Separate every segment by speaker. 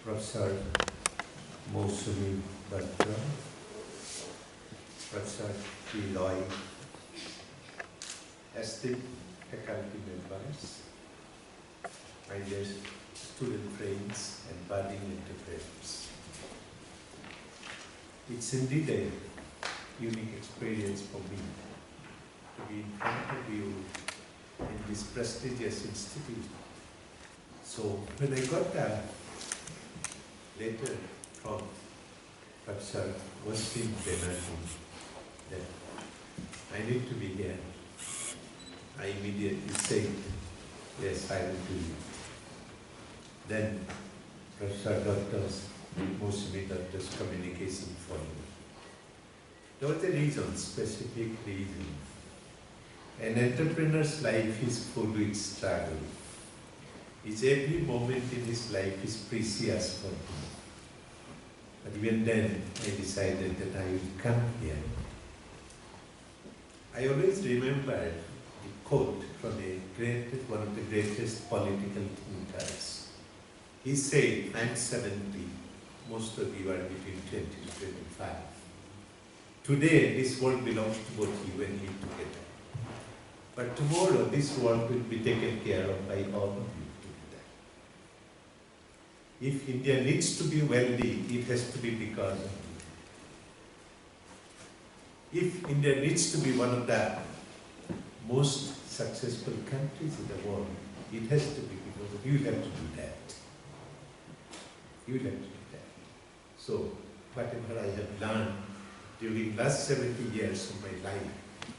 Speaker 1: Professor Mosumi Batra, Professor P. Roy, esteemed faculty members, my dear student friends and budding entrepreneurs. It's indeed a unique experience for me to be in front of you in this prestigious institute. So when I got a letter from Professor Wasim Banerjee that I need to be here, I immediately said, yes, I will do it. Then Professor Mosumi Doctor's communication followed. There was a reason, specific reason. An entrepreneur's life is full with struggle. Every moment in his life is precious for him. But even then, I decided that I will come here. I always remember the quote from one of the greatest political thinkers. He said, I'm 70, most of you are between 20 to 25. Today, this world belongs to both you and me together. But tomorrow, this world will be taken care of by all of you. If India needs to be wealthy, it has to be because of you. If India needs to be one of the most successful countries in the world, it has to be because of you. You have to do that. You have to do that. So, whatever I have learned during last 70 years of my life,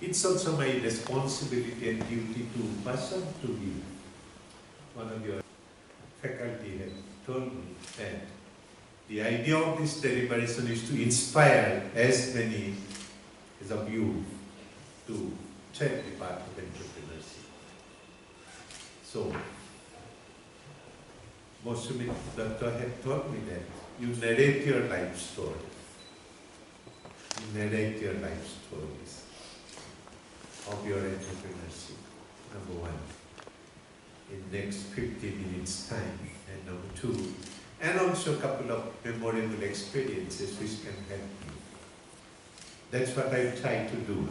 Speaker 1: it's also my responsibility and duty to pass on to you. One of your faculty has told me that the idea of this deliberation is to inspire as many as of you to take the path of entrepreneurship. So, Mosumi Doctor had taught me that you narrate your life story. You narrate your life stories of your entrepreneurship, number one, in next 50 minutes time. And number two, and also a couple of memorable experiences which can help you. That's what I try to do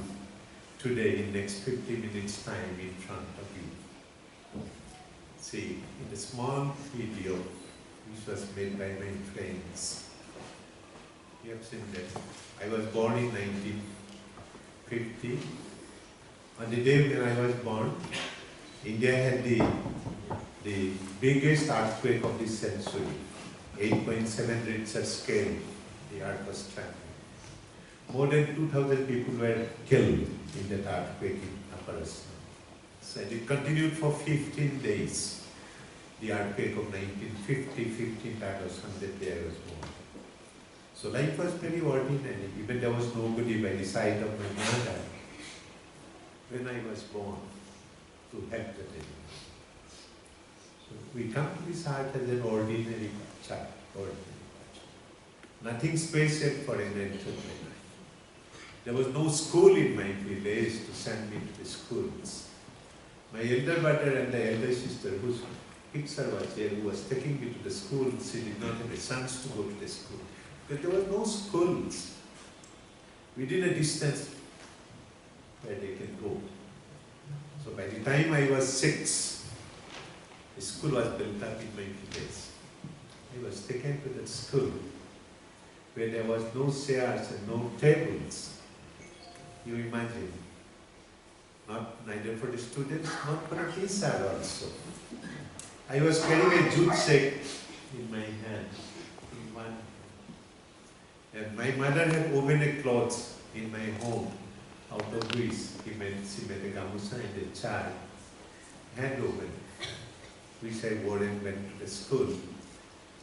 Speaker 1: today in next 50 minutes time in front of you. See, in a small video which was made by my friends, you have seen that. I was born in 1950. On the day when I was born, India had the biggest earthquake of this century, 8.7 Richter scale. The earth was trembling. More than 2,000 people were killed in that earthquake in Upper Assam. So it continued for 15 days. The earthquake of 1950, 15th August, on that day I was born. So life was very ordinary. Even there was nobody by the side of my mother when I was born to help the baby. So we come to this earth as an ordinary child, Nothing special for an entrepreneur. There was no school in my village to send me to the schools. My elder brother and the elder sister, whose picture was here, who was taking me to the school, she did not have a chance to go to the school. But there were no schools within a distance where they can go. So by the time I was 6, the school was built up in my village. I was taken to that school where there was no chairs and no tables. You imagine, neither for the students, not for the teacher also. I was carrying a jute sack in my hand, in one. And my mother had woven a cloth in my home, out of which she made a gamusa and a chai, hand woven, which I wore and went to the school.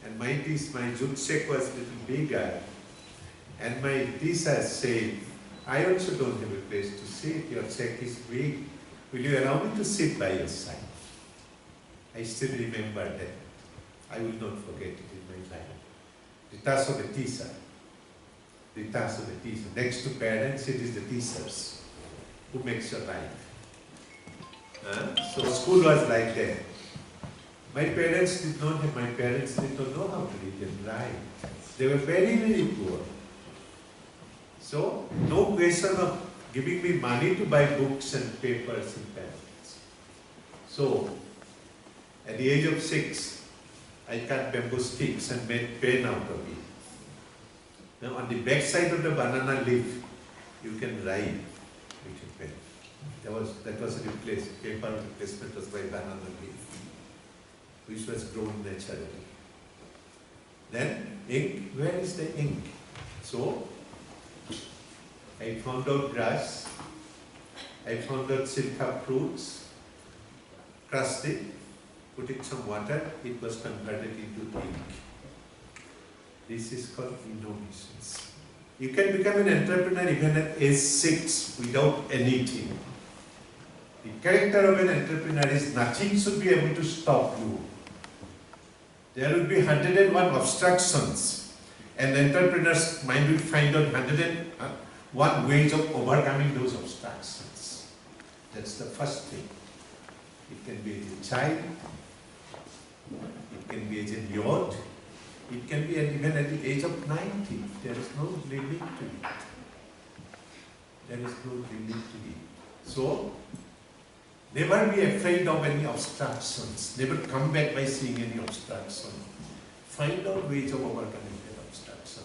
Speaker 1: And my jute sack was a little bigger. And my teacher said, I also don't have a place to sit, your sack is big. Will you allow me to sit by your side? I still remember that. I will not forget it in my life. The task of a teacher. The task of the teacher. Next to parents, it is the teachers who makes your life. So school was like that. My parents did not know how to read and write. They were very, very poor. So, no question of giving me money to buy books and papers and pens. So, at the age of 6, I cut bamboo sticks and made pen out of it. Now, on the back side of the banana leaf, you can write with a pen. That was replaced. Paper replacement was by banana leaf, which was grown naturally. Then ink. Where is the ink? So I found out grass. I found out silka fruits. Crushed it. Put it some water. It was converted into ink. This is called innovations. You can become an entrepreneur even at age 6 without anything. The character of an entrepreneur is nothing should be able to stop you. There will be 101 obstructions, and the entrepreneur's mind will find out 101 ways of overcoming those obstructions. That's the first thing. It can be as a child, it can be as a youth, it can be even at the age of 90. There is no limit to it. There is no limit to it. So, never be afraid of any obstructions. Never come back by seeing any obstruction. Find out ways of overcoming that obstruction.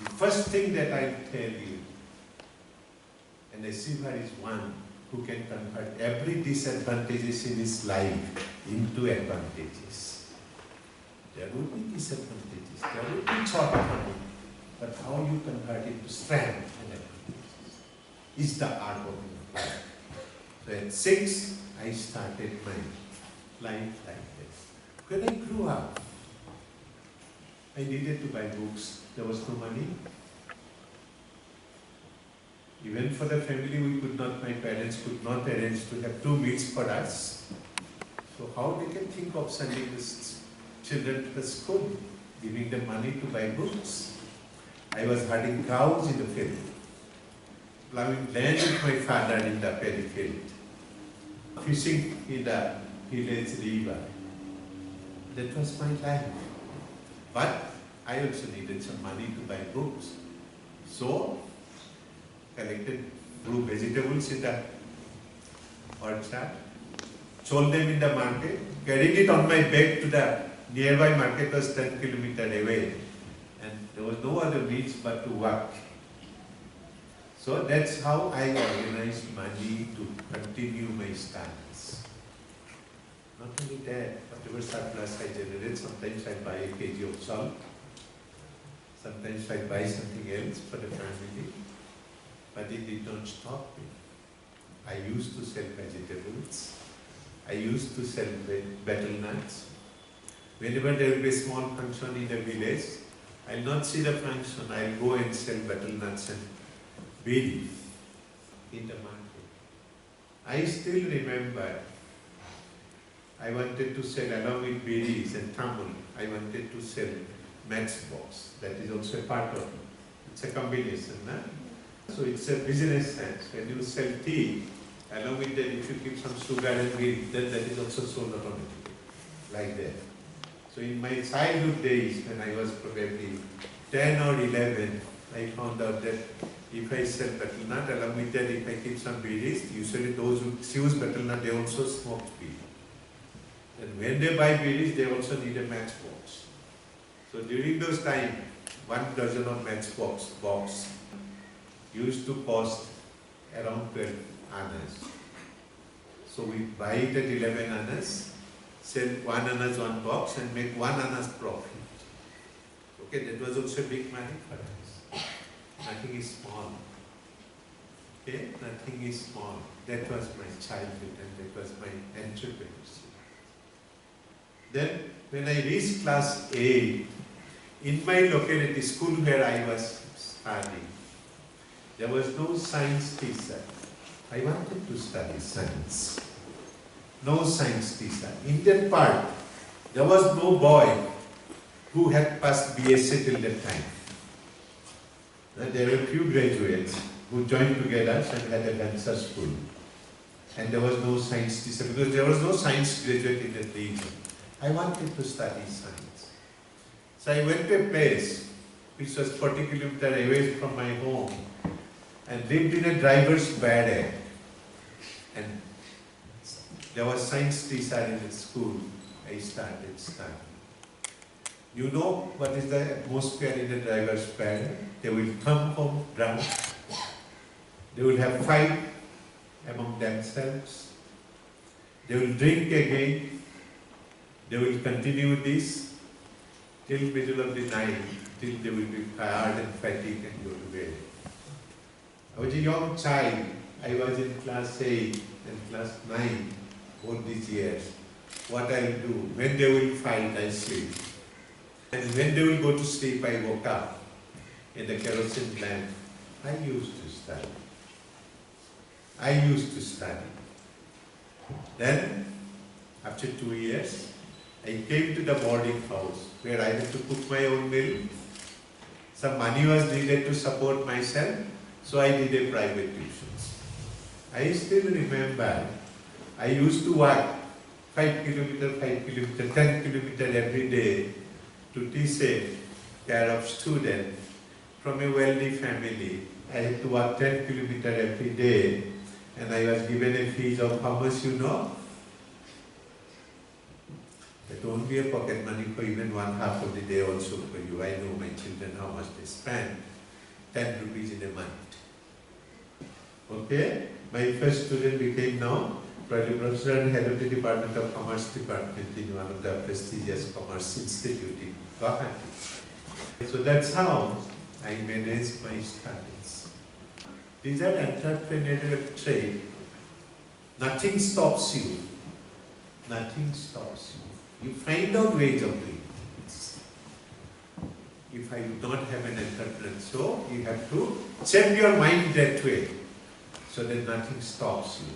Speaker 1: The first thing that I tell you, an achiever is one who can convert every disadvantages in his life into advantages. There will be disadvantages, there will be shortcomings, but how you convert it to strength and advantages is the art of life. So at 6, I started my life like this. When I grew up, I needed to buy books. There was no money. Even for the family, my parents could not arrange to have 2 meals for us. So how they can think of sending the children to the school, giving them money to buy books? I was herding cows in the field, plowing land with my father in the paddy field, fishing in the village river. That was my life. But I also needed some money to buy books. So, grew vegetables in the orchard, sold them in the market, carried it on my back to the nearby market, was 10 kilometers away. And there was no other means but to walk. So that's how I organized money to continue my studies. Not only that, whatever surplus I generate, sometimes I buy a kg of salt, sometimes I buy something else for the family, but it did not stop me. I used to sell vegetables, I used to sell betel nuts. Whenever there will be a small function in the village, I'll not see the function, I'll go and sell betel nuts and berries in the market. I still remember, I wanted to sell along with berries and tamul, I wanted to sell matchbox. That is also a part of it. It's a combination. Na? So it's a business sense. When you sell tea, along with that, if you keep some sugar and milk, then that is also sold automatically, like that. So in my childhood days, when I was probably 10 or 11, I found out that if I sell betel nut, along with that, if I keep some berries, usually those who choose betel nut, they also smoke weed. And when they buy berries, they also need a matchbox. So during those time, 1 dozen of matchbox box used to cost around 12 annas. So we buy it at 11 annas, sell 1 annas 1 box and make 1 annas profit. Okay, that was also big money for us. Nothing is small. Okay, nothing is small. That was my childhood and that was my entrepreneurship. Then when I reached class 8, in my locality, school where I was studying, there was no science teacher. I wanted to study science. No science teacher. Indian part, there was no boy who had passed BSc till that time. There were few graduates who joined together and had a dancer school. And there was no science teacher because there was no science graduate in that region. I wanted to study science. So I went to a place which was 40 kilometers away from my home and lived in a driver's barrack. And there was science teacher in the school. I started studying. You know what is the atmosphere in the driver's barrack? They will come home drunk. They will have fight among themselves. They will drink again. They will continue this till middle of the night, till they will be tired and fatigued and go to bed. I was a young child. I was in class 8 and class 9 all these years. What I will do, when they will fight, I sleep. And when they will go to sleep, I woke up in the kerosene lamp. I used to study. Then, after 2 years, I came to the boarding house where I had to cook my own meal. Some money was needed to support myself, so I did a private tuitions. I still remember, I used to walk 5 kilometers, 10 kilometers every day to teach a pair of students from a wealthy family. I had to walk 10 kilometers every day, and I was given a fees of how much you know? It won't be a pocket money for even 1/2 of the day also for you. I know my children how much they spend. 10 rupees in a month. Okay? My first student became now professor and head of the Department of Commerce department in one of the prestigious commerce institute in Kolkata. So that's how I managed my studies. These are entrepreneurial traits. Nothing stops you. Nothing stops you. You find out ways of doing it. If I do not have an entrepreneur, so you have to set your mind that way so that nothing stops you.